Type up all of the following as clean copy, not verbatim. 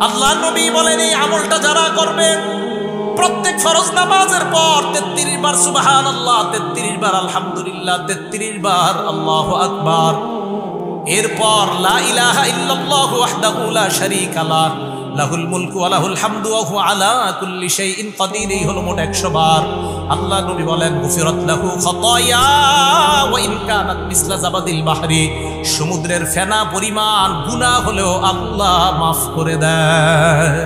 আল্লাহ নবী বলেন এই আমলটা যারা করবে প্রত্যেক ফরজ নামাজের পর 33 বার সুবহানাল্লাহ, 33 বার আলহামদুলিল্লাহ, 33 বার আল্লাহু আকবার, এরপর লা ইলাহা ইল্লাল্লাহু ওয়াহদাহু লা শারীকা লাহ লাহুল মুলকু ওয়া লাহুল হামদু ওয়া হুয়া আলা কুল্লি শাইইন কাদির, এই হলো মোট 100 বার। আল্লাহ নবী বলেন গুফিরাত লাহু খাতায়া ওয়া ইন কানাত মিসলা জাবাদিল বাহরি, সমুদ্রের ফেনা পরিমাণ গুনাহ হলেও আল্লাহ মাফ করে দেয়।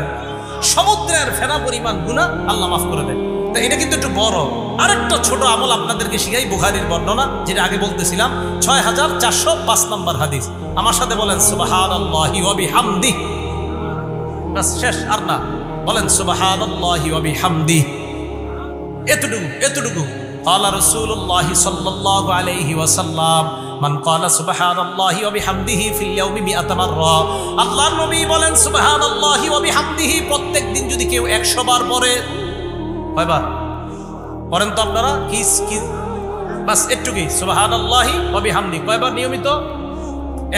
সমুদ্রের ফেনা পরিমাণ গুনাহ আল্লাহ মাফ করে দেয়। তো এটা কিন্তু একটু বড়। আরেকটা ছোট আমল আপনাদেরকে শিখাই, বুখারীর বর্ণনা, যেটা আগে বলতেছিলাম 6405 নম্বর হাদিস। আমার সাথে বলেন সুবহানাল্লাহি ওয়া বিহামদিহি, বাস শেষ আর না, বলেন সুবহানাল্লাহি ওয়া বিহামদিহি, এতটুকু। قال رسول الله صلى الله عليه وسلم من قال سبحان الله وبحمده في اليوم 100 مرة, আল্লাহর নবী বলেন সুবহানাল্লাহি ওয়া বিহামদিহি প্রত্যেক দিন যদি কেউ 100 বার পড়ে, কয়বার পড়েন তো আপনারা? কি বাস একটুকুই, সুবহানাল্লাহি ওয়া বিহামদিহি কয়বার নিয়মিত?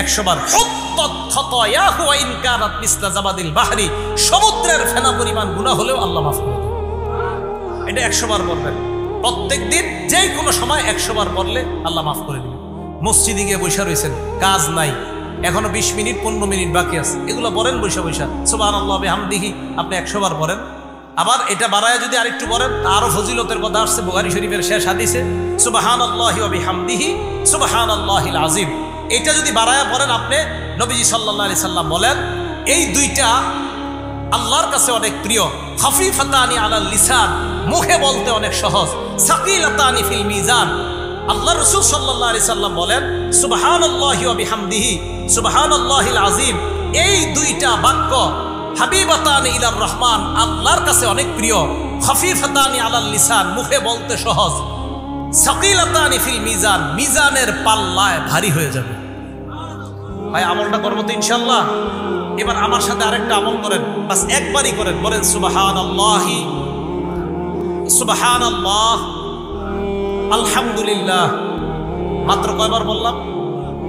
100 বার। হুত্তাত খাতায়াহু ওয়া ইন কানাত মিসলা জাবাদিল বাহরি, সমুদ্রের ফেনা পরিমাণ গুনাহ হলেও আল্লাহ মাফ করে দেন। এটা 100 বার পড়বেন প্রত্যেক দিন, যে কোনো সময় 100 বার পড়লে আল্লাহ মাফ করে দিবেন। মসজিদে গিয়ে বসে রয়েছেন, কাজ নাই, এখনো 20 মিনিট 15 মিনিট বাকি আছে, এগুলো পড়েন বসে সুবহানাল্লাহি ওয়া বিহামদিহি, আপনি 100 বার পড়েন। আবার এটা বাড়ায় যদি আরেকটু পড়েন, আরো ফজিলতের কথা আসছে বুখারী শরীফের শেষ হাদিসে, সুবহানাল্লাহি ওয়া বিহামদিহি সুবহানাল্লাহিল আযীম। এটা যদি বাড়ায় পড়েন আপনি, নবীজি সাল্লাল্লাহু আলাইহি সাল্লাম বলেন এই দুইটা আল্লাহর কাছে অনেক প্রিয়। খাফিফাতানি আলাল লিসান, মুখে বলতে অনেক সহজ। সাকিলাতানি ফিল মিজান, আল্লাহ রাসূল সাল্লাল্লাহু আলাইহি সাল্লাম বলেন সুবহানাল্লাহি ওয়া বিহামদিহি সুবহানাল্লাহিল আযীম, এই দুইটা বাক্য হাবিবাতানি ইলার রহমান, আল্লাহর কাছে অনেক প্রিয়। খাফিফাতানি আলাল লিসান, মুখে বলতে সহজ। সাকিলাতানি ফিল মিজান, মিজানের পাল্লায় ভারী হয়ে যাবে। ভাই আমলটা করবো তো ইনশাআল্লাহ। এবার আমার সাথে আরেকটা আমল করেন, বাস একবারই করেন, বলেন সুবহানাল্লাহি সুবহানাল্লাহ আলহামদুলিল্লাহ। মাত্র কয়বার বললাম?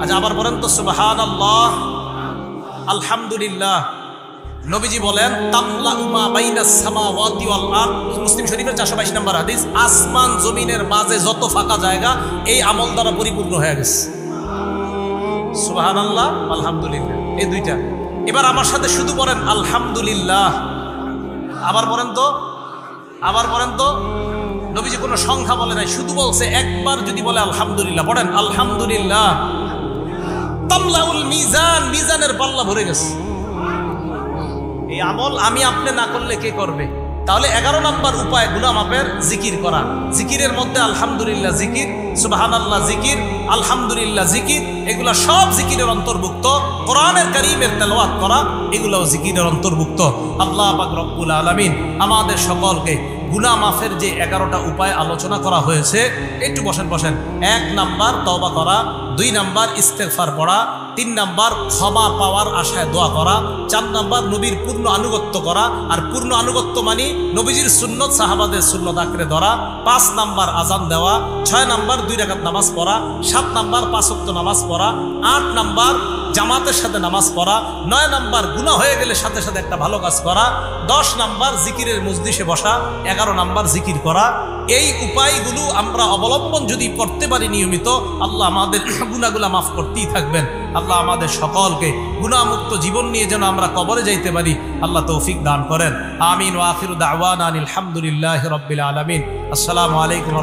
আচ্ছা আবার বলেন তো সুবহানাল্লাহ আলহামদুলিল্লাহ। নবীজি বলেন তামলাউ মা বাইনাস সামাওয়াতি ওয়াল আরদ, মুসলিম শরীফের 422 নম্বর হাদিস, আসমান জমিনের মাঝে যত ফাঁকা জায়গা এই আমল দ্বারা পরিপূর্ণ হয়ে গেছে। সুবহানাল্লাহ আলহামদুলিল্লাহ, এই দুইটা। এবার আমার সাথে শুধু বলেন আলহামদুলিল্লাহ। আবার বলেন তো নবীজি কোনো সংখ্যা বলে নাই, শুধু বলছে একবার যদি বলে আলহামদুলিল্লাহ, পড়েন আলহামদুলিল্লাহ। তামলাউল মিজান, মিজানের পাল্লা ভরে গেছে। এই আমল আমি আপনি না করলে কে করবে? তাহলে 11 নম্বর উপায় গুনাহ মাফের জিকির করা। জিকিরের মধ্যে আলহামদুলিল্লাহ জিকির, সুবহানাল্লাহ জিকির, আলহামদুলিল্লাহ জিকির, এগুলা সব জিকিরের অন্তর্ভুক্ত। কোরআনের কারীমের তেলাওয়াত করা, এগুলাও জিকিরের অন্তর্ভুক্ত। আল্লাহ পাক রব্বুল আলামিন আমাদের সকলকে গুনাহ মাফের যে 11টা উপায় আলোচনা করা হয়েছে, একটু বসেন। 1 নাম্বার তওবা করা, 2 নাম্বার ইস্তেগফার পড়া, 3 নাম্বার ক্ষমা পাওয়ার আশায় দোয়া করা, 4 নাম্বার নবীর পূর্ণ আনুগত্য করা, আর পূর্ণ আনুগত্য মানে নবীজির সুন্নত সাহাবাদের সুন্নত আঁকড়ে ধরা, 5 নাম্বার আজান দেওয়া, 6 নাম্বার 2 রাকাত নামাজ পড়া, 7 নাম্বার 5 ওয়াক্ত নামাজ পড়া, 8 নাম্বার জামাতের সাথে নামাজ পড়া, 9 নাম্বার গুনাহ হয়ে গেলে সাথে সাথে একটা ভালো কাজ করা, 10 নাম্বার জিকিরের মজলিসে বসা, 11 নাম্বার জিকির করা। এই উপায়গুলো আমরা অবলম্বন যদি করতে পারি নিয়মিত, আল্লাহ আমাদের গুনাহগুলো মাফ করতেই থাকবেন। আল্লাহ আমাদের সকলকে গুনাহমুক্ত জীবন নিয়ে যেন আমরা কবরে যাইতে পারি, আল্লাহ তৌফিক দান করেন। আমিন ওয়া আখিরু দাওয়ানা আলহামদুলিল্লাহি রাব্বিল আলামিন। আসসালামু আলাইকুম।